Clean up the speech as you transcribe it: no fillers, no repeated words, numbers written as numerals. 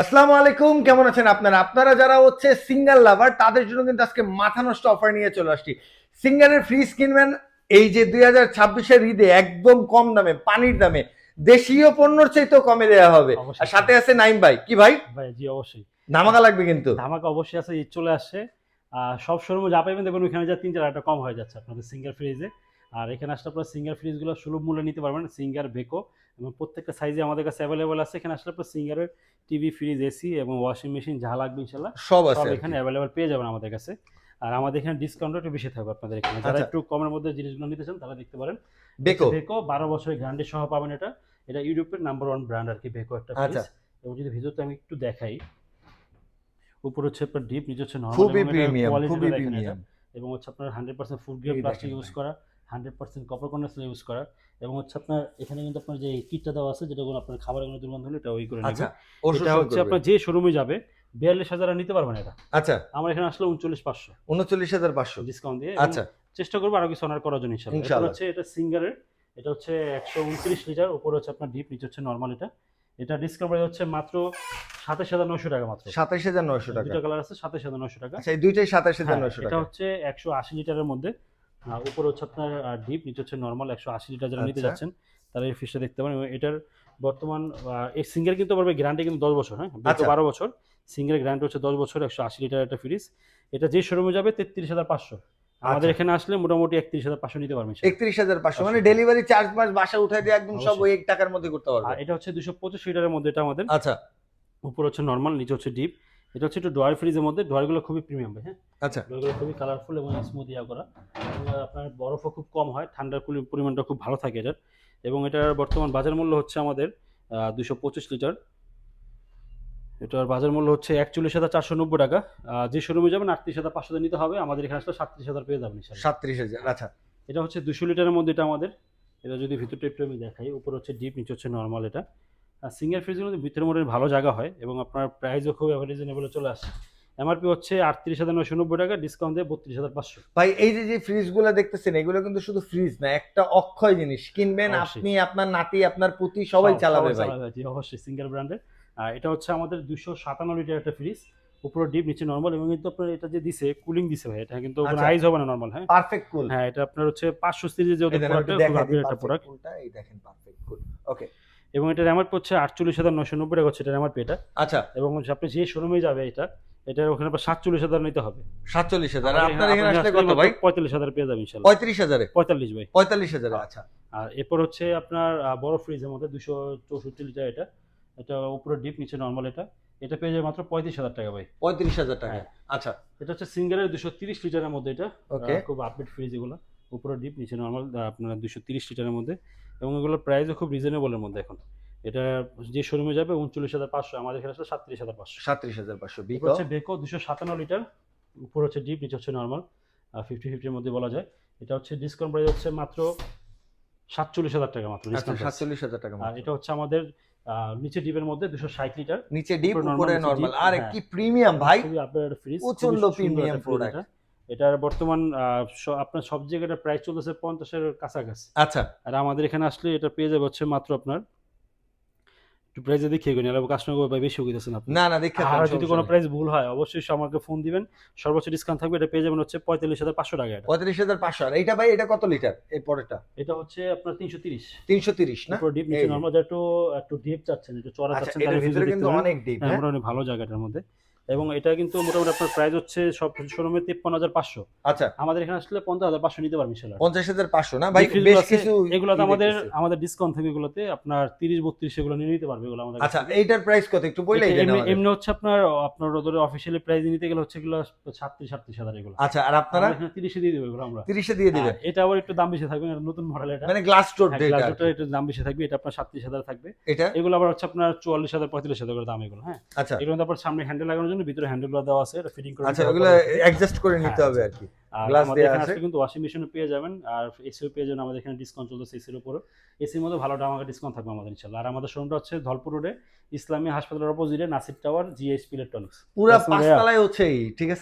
আসসালামু আলাইকুম, কেমন আছেন আপনারা? আপনারা যারা হচ্ছে সিঙ্গার লাভার তাদের জন্য কিন্তু আজকে মাথা নষ্ট অফার নিয়ে চলে আসছি। সিঙ্গারের ফ্রিজ কিনবেন এই যে 2026-এর ঈদে একদম কম দামে, পানির দামে, দেশীয় পণ্যর চাইতেও কমে দেওয়া হবে। আর অবশ্যই সাথে আছে নাইম ভাই। কি ভাই, ভাই, জি অবশ্যই। ধামাকা লাগবে কিন্তু। ধামাকা অবশ্যই আছে, ঈদ চলে আসছে। সব শোরুমে যা পাইবেন দেখবেন ওইখানে যা ৩-৪ টাকা কম হয়ে যাচ্ছে আপনাদের সিঙ্গার ফ্রিজে। আর এখানে আসলে আপনার সিঙ্গার ফ্রিজগুলো সুলভ মূল্যে নিতে পারবেন। সিঙ্গার, বেকো এবং প্রত্যেকটা সাইজে আমাদের কাছে অ্যাভেলেবল আছে। এখানে আসলে আপনার সিঙ্গারের টিভি, ফ্রিজ, এসি এবং ওয়াশিং মেশিন যা লাগবে ইনশাল্লাহ সব সব আছে আর এখানে কি। অ্যাভেলেবল পেয়ে যাবেন আমাদের কাছে। আর আমাদের এখানে ডিসকাউন্ট একটু বেশি থাকবে আপনাদের এখানে। যারা আচ্ছা, একটু কমের মধ্যে জিনিসগুলো নিতে চান তারা দেখতে পারেন। বেকো। বেকো ১২ বছরের গ্যারান্টি সহ পাবেন এটা। এটা ইউরোপের নাম্বার 1 ব্র্যান্ড আর কি বেকো একটা আচ্ছা, ফ্রিজ। এবং যদি ভিতরটা আমি একটু দেখাই, উপরে হচ্ছে আপনার ডিপ, নিচে হচ্ছে নরমাল খুবই এবং এটার প্রিমিয়াম, কোয়ালিটিটা খুবই দেখেন এটা। প্রিমিয়াম। এবং হচ্ছে আপনার 100% ফুড গ্রেড এই প্লাস্টিক দেখেন ইউজ ভাই। করা, 100% কপার কন্ডেন্সার ইউজ করা। এবং হচ্ছে আপনার এখানে কিন্তু আপনার যে কিটটা দেওয়া আছে যেটা আপনার খাবারের কোনো দুর্গন্ধ হলে এটা ওই করে নেবে। আচ্ছা, ও এটা শোষণ হচ্ছে করবে। আপনার যে শোরুমে যাবে ৪২,০০০ নিতে পারবেন এটা। আচ্ছা, আমার এখানে আসলে ৩৯,৫০০ 39,500। ডিসকাউন্ট দিয়ে। এবং আচ্ছা, চেষ্টা করবো আরো কিছু অনার করার জন্য ইনশাল্লাহ। এরপর ইনশাআল্লাহ। হচ্ছে এটা সিঙ্গারের, এটা হচ্ছে ১২৯ লিটার, উপরে হচ্ছে আপনার ডিপ, নিচে হচ্ছে নর্মাল। এটা এটা ডিসকাউন্ট প্রাইস হচ্ছে মাত্র ২৭,৯০০ টাকা মাত্র। 27,900 টাকা। ২টা কালার আছে, ২৭,৯০০ টাকা। আচ্ছা, এই দুইটাই হ্যাঁ, 27,900 এটা টাকা। হচ্ছে ১৮০ লিটারের মধ্যে। উপরে হচ্ছে আপনার ডিপ, নিচে হচ্ছে নরমাল। ১৮০ লিটার যারা নিতে আচ্ছা, যাচ্ছেন তারা এই ফ্রিজটা দেখতে পারেন। এবং এটার বর্তমান এই সিঙ্গেল কিন্তু পারবে গ্যারান্টি কিন্তু ১০ বছর, হ্যাঁ? বেকো আচ্ছা, ১২ বছর। সিঙ্গেলের গ্যারান্টি হচ্ছে ১০ বছর, ১৮০ লিটার একটা ফ্রিজ। এটা যে শোরুমে যাবে ৩৩,৫০০। আমাদের আচ্ছা। এখানে আসলে মোটামুটি ৩১,৫০০ নিতে পারবেন ইনশাআল্লাহ। 31,500 মানে ৫০০। ডেলিভারি চার্জ মাস বাসায় উঠাই দিয়ে একদম সব অবশ্যই। ওই টাকার মধ্যে করতে আর পারবে। এটা হচ্ছে ২২৫ লিটারের মধ্যে এটা আমাদের। আচ্ছা, উপরে হচ্ছে নরমাল, নিচে হচ্ছে ডিপ। এটা হচ্ছে একটু ড্রয়ার ফ্রিজের মধ্যে। ড্রয়ারগুলো খুবই প্রিমিয়াম ভাই, হ্যাঁ? আচ্ছা, ড্রয়ারগুলো খুবই কালারফুল এবং স্মুথ ইয়া করা। এবং আপনার বরফও খুব কম হয়। ঠান্ডার পরিমাণটা খুব ভালো থাকে এটার। এবং এটার বর্তমান বাজার মূল্য হচ্ছে আমাদের ২২৫ লিটার। এটার বাজার মূল্য হচ্ছে ৪১,৪৯০ টাকা। যে শোরুমে যাবেন ৩৮,৫০০ নিতে হবে। আমাদের এখানে আসলে ৩৭,০০০ পেয়ে যাবেন ইনশাআল্লাহ। 37,000। হ্যাঁ। আচ্ছা, এটা হচ্ছে ২০০ লিটারের মধ্যে এটা আমাদের। এটা যদি ভিতরটা একটু আমি দেখাই, উপরে হচ্ছে ডিপ, নিচে হচ্ছে নরমাল এটা। আর সিঙ্গেল ফ্রিজের মধ্যে ভিতরে মোটামুটি ভালো জায়গা হয় এবং আপনার প্রাইসও খুব রিজনেবল চলে আসে। এমআরপি হচ্ছে ৩৮,৯৯০ টাকা, ডিসকাউন্ট দিয়ে ৩২,৫০০। ভাই এই যে ফ্রিজ গুলা দেখতেছেন এগুলো কিন্তু শুধু ফ্রিজ না, একটা অক্ষয় জিনিস। কিনবেন অবশ্যই। আপনি, আপনার নাতি, আপনার পুতি সবাই চালাবে সবাই ভাই। চালাবে, জি অবশ্যই, সিঙ্গেল ব্র্যান্ডের। এটা হচ্ছে আমাদের ২৫৭ লিটার একটা ফ্রিজ। উপরে ডিপ, নিচে নরমাল। এবং কিন্তু আপনার এটা যে দিছে, কুলিং দিছে ভাই। এটা কিন্তু কোনো আচ্ছা, আইস হবে না নরমাল, হ্যাঁ? পারফেক্ট কুল। হ্যাঁ, এটা আপনার হচ্ছে ৫০০ সিরিজের যে এই ওদের দেন আমি প্রোডাক্ট, একটু খুব দেখাই দিই আপডেট একটা পারফেক্ট প্রোডাক্ট। কুলটা। এই দেখেন পারফেক্ট কুল। ওকে। এবং এটার এমআরপি হচ্ছে ৪৮,৯৯০ টাকা হচ্ছে এটার এমআরপি এটা। আচ্ছা, এবং হচ্ছে আপনি যে শোরুমে যাবে এটার ওখানে আপনার ৪৭,০০০ নিতে হবে। 47,000। আর আমাদের আপনার এখানে আপনার আসলে আসলে কত মাত্র ভাই? ৪৫,০০০ পেয়ে যাবেন ইনশাআল্লাহ। 35,000 এ? ৪৫ ভাই। 45,000 এ? হ্যাঁ। আচ্ছা, আর এরপর হচ্ছে আপনার বড় ফ্রিজের মধ্যে ২৬৪ লিটার এটা। এটা উপরে ডিপ, নিচে নরমাল এটা। এটা পেয়ে যাবে মাত্র ৩৫,০০০ টাকা ভাই। 35,000 টাকা। হ্যাঁ। আচ্ছা, এটা হচ্ছে সিঙ্গেলের ২৩০ লিটারের মধ্যে এটা। ওকে। খুব আপডেট ফ্রিজ এগুলো। উপরে ডিপ, নিচে নরমাল, আপনার ২৩০ লিটারের মধ্যে। এবং এগুলোর প্রাইসও খুব রিজনেবল এর মধ্যে এখন। এটা যে শোরুমে যাবে ৩৯,৫০০, আমাদের এখানে আসলে ৩৭,৫০০। 37,500 এরপর বিকো। হচ্ছে বেকো ২৫৭ লিটার। উপরে হচ্ছে ডিপ, নিচে হচ্ছে নরমাল। 50-50 এর মধ্যে বলা যায়। এটা হচ্ছে ডিসকাউন্ট প্রাইস হচ্ছে মাত্র ৪৭,০০০ টাকা মাত্র আচ্ছা, ডিসকাউন্ট প্রাইস। 47,000 টাকা আর মাত্র। এটা হচ্ছে আমাদের নিচে ডিপের মধ্যে ২৬০ লিটার। নিচে ডিপ, উপরে নরমাল, উপরে নিচে নরমাল। ডিপ। আরে হ্যাঁ, কি প্রিমিয়াম ভাই! খুবই আপডেট ফ্রিজ। খুবই প্রচন্ড সুন্দর প্রিমিয়াম একটা ফ্রিজ প্রোডাক্ট। এটা। এটার বর্তমান আপনার সব জায়গায় এটার প্রাইস চলতেছে ৫০ এর কাছাকাছি। আচ্ছা, আর আমাদের এখানে আসলে এটা পেয়ে যাবে হচ্ছে মাত্র আপনার, একটু প্রাইস দেখে এগোন, নাহলে কাস্টমার ভাই বেশি হইতেছেন আপনি। না, না দেখে আর দেন, যদি সমস্যা কোনো নাই। প্রাইস ভুল হয় অবশ্যই আমাকে ফোন দিবেন। সর্বোচ্চ ডিসকাউন্ট থাকবে। এটা পেয়ে যাবেন হচ্ছে ৪৫,৫০০ টাকা এটা। 35,500। আর এইটা ভাই, এটা কত লিটার? এর পরেরটা? এটা হচ্ছে আপনার ৩৩০। 330 না? উপরে ডিপ, নিচে এই যে। নরমাল। একটু একটু ডিপ চাচ্ছেন, একটু চড়া আচ্ছা, চাচ্ছেন, এটার তাহলে ফ্রিজে ভিতরে দেখতে কিন্তু পারেন। অনেক ডিপ, হ্যাঁ, হ্যাঁ? মোটামুটি ভালো জায়গাটার মধ্যে। এবং এটা কিন্তু মোটামুটি আপনার প্রাইস হচ্ছে সব শোরুমে ৫৩,৫০০। আচ্ছা, আমাদের এখানে আসলে ৫০,৫০০ নিতে পারবেন ইনশাআল্লাহ। 50,500 না যে ভাই? ফ্রিজগুলো বেশ আছে কিছু এগুলোতে আমাদের দেখতেছি। আমাদের ডিসকাউন্ট থাকে এগুলোতে। আপনার ৩০-৩২ এগুলো নিয়ে নিতে পারবে এগুলো আমাদের কাছ আচ্ছা, থেকে। এইটার প্রাইস কত একটু এটা বইলাই দেন এমনি আমাদের। এমনি হচ্ছে আপনার ওদের অফিসিয়ালি প্রাইস নিতে গেলে হচ্ছে এগুলো ৩৭,০০০ এগুলো। আচ্ছা, আর আপনারা? আমাদের এখানে ৩০ এ দিয়ে দেব এগুলো আমরা। 30 এ দিয়ে দিবেন? এটা আবার একটু দাম বেশি থাকবে, এটা নতুন মডেল এটা। মানে গ্লাস ডোর হ্যাঁ, এটা গ্লাস আর ডোরটা কি। একটু দাম বেশি থাকবে। এটা আপনার ৩৭,০০০ থাকবে। এটা? এগুলো আবার হচ্ছে আপনার ৪৪,০০০, ৪৫,০০০ করে দাম এগুলো, হ্যাঁ? আচ্ছা, এগুলো তারপর সামনে হ্যান্ডেল লাগানোর জন্য ভিতরে হ্যান্ডেলগুলো দেওয়া আছে। এটা ফিটিং করে আচ্ছা, নিতে হবে ওগুলো পরবর্তীতে। অ্যাডজাস্ট করে হ্যাঁ, নিতে হবে জি। আর কি। আর গ্লাস আমাদের দেয়া এখানে আছে। আসলে কিন্তু ওয়াশিং মেশিনও পেয়ে যাবেন। আর এসিও পেয়ে যাবেন। আমাদের এখানে ডিসকাউন্ট চলতেছে এসির উপরও। এসির মধ্যে ভালো দামাকা ডিসকাউন্ট থাকবে আমাদের ইনশাআল্লাহ। আর আমাদের শোরুমটা হচ্ছে ধলপুর রোডে, ইসলামী হাসপাতালের অপোজিটে, নাসির টাওয়ার, জিএসপি ইলেকট্রনিক্স। পুরা 5 তলায় হচ্ছে, ঠিক আছে?